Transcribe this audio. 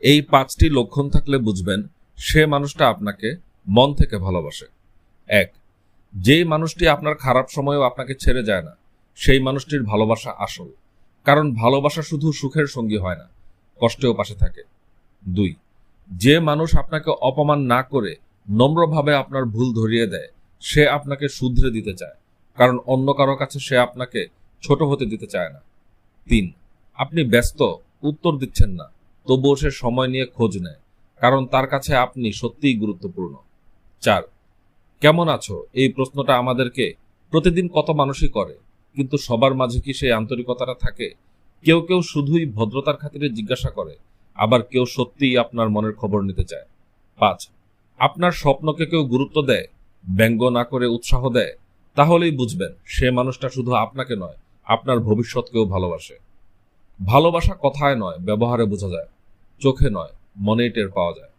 এই 5টি লক্ষণ থাকলে বুঝবেন সে মানুষটা আপনাকে মন থেকে ভালোবাসে। 1, যেই মানুষটি আপনার খারাপ সময়েও আপনাকে ছেড়ে যায় না, সেই মানুষটির ভালোবাসা আসল। কারণ ভালোবাসা শুধু সুখের সঙ্গী হয় না, কষ্টেও পাশে থাকে। 2, যে মানুষ আপনাকে অপমান না করে নম্রভাবে আপনার ভুল ধরিয়ে দেয়, সে আপনাকে শুধরে দিতে চায়, কারণ অন্য কারো কাছে সে আপনাকে ছোট হতে দিতে চায় না। 3, আপনি ব্যস্ত, উত্তর দিচ্ছেন না, তবুও সে সময় নিয়ে খোঁজ নেয়, কারণ তার কাছে আপনি সত্যিই গুরুত্বপূর্ণ। 4, কেমন আছো এই প্রশ্নটা আমাদেরকে প্রতিদিন কত মানুষই করে, কিন্তু সবার মাঝে কি সেই আন্তরিকতাটা থাকে? কেউ কেউ শুধুই ভদ্রতার খাতিরে জিজ্ঞাসা করে, আবার কেউ সত্যিই আপনার মনের খবর নিতে চায়। 5, আপনার স্বপ্নকে কেউ গুরুত্ব দেয়, ব্যঙ্গ না করে উৎসাহ দেয়, তাহলেই বুঝবেন সে মানুষটা শুধু আপনাকে নয়, আপনার ভবিষ্যৎকেও ভালোবাসে। ভালোবাসা কথায় নয়, ব্যবহারে বোঝা যায়, চোখে নয়, মনেই টের পাওয়া যায়।